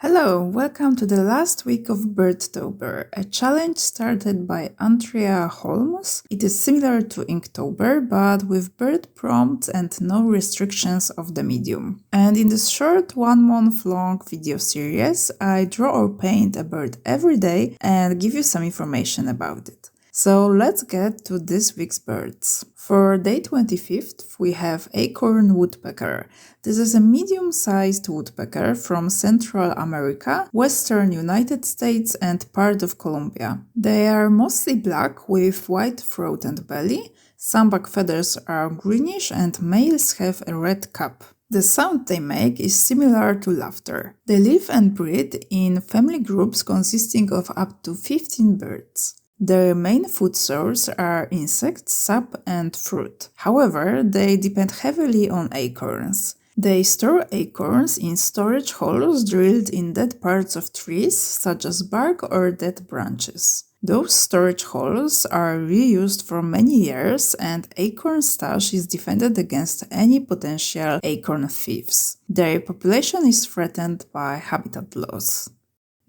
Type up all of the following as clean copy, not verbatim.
Hello, welcome to the last week of Birdtober, a challenge started by Andrea Holmes. It is similar to Inktober, but with bird prompts and no restrictions of the medium. And in this short 1-month-long video series, I draw or paint a bird every day and give you some information about it. So let's get to this week's birds. For day 25th, we have acorn woodpecker. This is a medium-sized woodpecker from Central America, Western United States and part of Colombia. They are mostly black with white throat and belly. Some back feathers are greenish and males have a red cap. The sound they make is similar to laughter. They live and breed in family groups consisting of up to 15 birds. Their main food source are insects, sap, and fruit. However, they depend heavily on acorns. They store acorns in storage holes drilled in dead parts of trees, such as bark or dead branches. Those storage holes are reused for many years, and acorn stash is defended against any potential acorn thieves. Their population is threatened by habitat loss.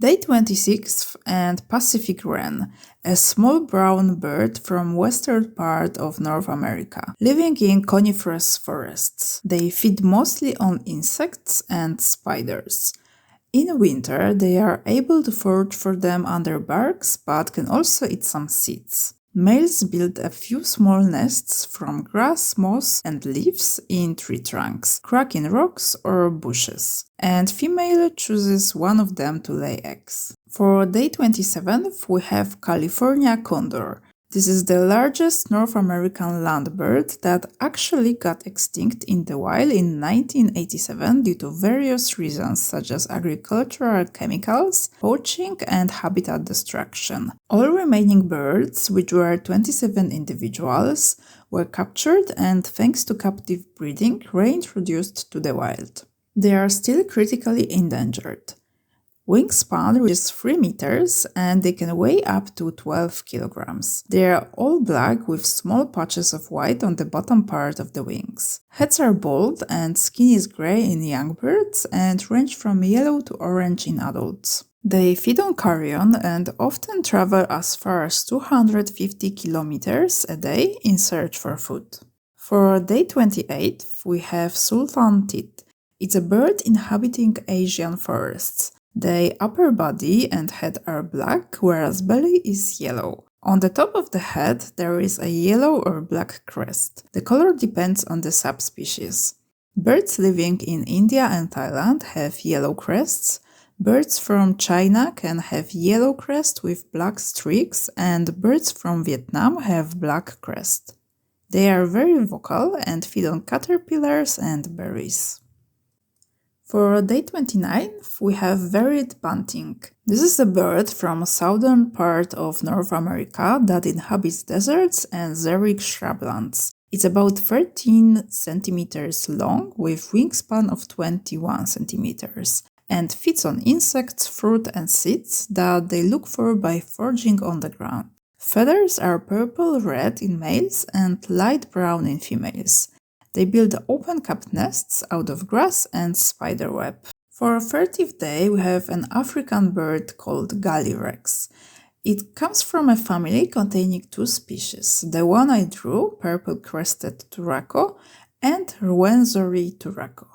Day 26th and Pacific wren, a small brown bird from western part of North America, living in coniferous forests. They feed mostly on insects and spiders. In winter, they are able to forage for them under barks, but can also eat some seeds. Males build a few small nests from grass, moss, and leaves in tree trunks, cracking rocks or bushes, and female chooses one of them to lay eggs. For day 27th, we have California condor. This is the largest North American land bird that actually got extinct in the wild in 1987 due to various reasons such as agricultural chemicals, poaching, and habitat destruction. All remaining birds, which were 27 individuals, were captured and, thanks to captive breeding, reintroduced to the wild. They are still critically endangered. Wingspan reaches 3 meters and they can weigh up to 12 kilograms. They are all black with small patches of white on the bottom part of the wings. Heads are bald and skin is gray in young birds and range from yellow to orange in adults. They feed on carrion and often travel as far as 250 kilometers a day in search for food. For day 28, we have sultan tit. It's a bird inhabiting Asian forests. The upper body and head are black, whereas belly is yellow. On the top of the head, there is a yellow or black crest. The color depends on the subspecies. Birds living in India and Thailand have yellow crests. Birds from China can have yellow crest with black streaks, and birds from Vietnam have black crest. They are very vocal and feed on caterpillars and berries. For day 29, we have varied bunting. This is a bird from southern part of North America that inhabits deserts and xeric shrublands. It's about 13 centimeters long with wingspan of 21 centimeters and feeds on insects, fruit and seeds that they look for by foraging on the ground. Feathers are purple-red in males and light brown in females. They build open-cup nests out of grass and spiderweb. For our 30th day, we have an African bird called gallirex. It comes from a family containing 2 species. The one I drew, purple-crested turaco, and Ruwenzori turaco.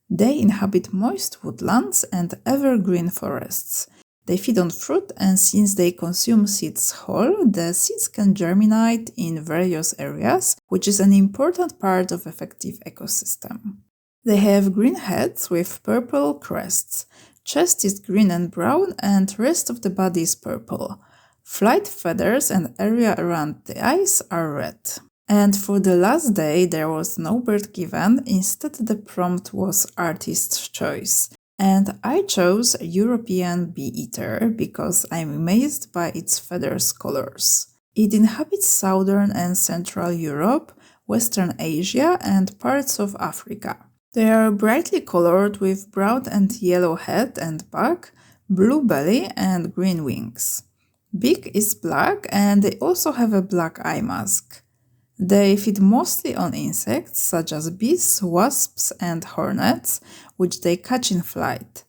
They inhabit moist woodlands and evergreen forests. They feed on fruit, and since they consume seeds whole, the seeds can germinate in various areas, which is an important part of effective ecosystem. They have green heads with purple crests. Chest is green and brown, and rest of the body is purple. Flight feathers and area around the eyes are red. And for the last day, there was no bird given. Instead, the prompt was artist's choice. And I chose a European bee-eater because I'm amazed by its feathers colors. It inhabits southern and central Europe, Western Asia, and parts of Africa. They are brightly colored with brown and yellow head and back, blue belly, and green wings. Beak is black, and they also have a black eye mask. They feed mostly on insects such as bees, wasps, and hornets, which they catch in flight.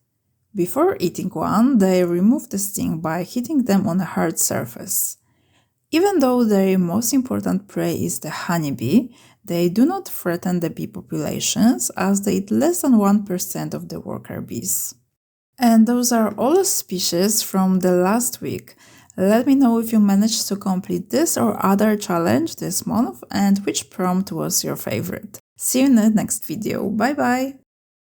Before eating one, they remove the sting by hitting them on a hard surface. Even though their most important prey is the honeybee, they do not threaten the bee populations as they eat less than 1% of the worker bees. And those are all species from the last week. Let me know if you managed to complete this or other challenge this month and which prompt was your favorite. See you in the next video. Bye bye!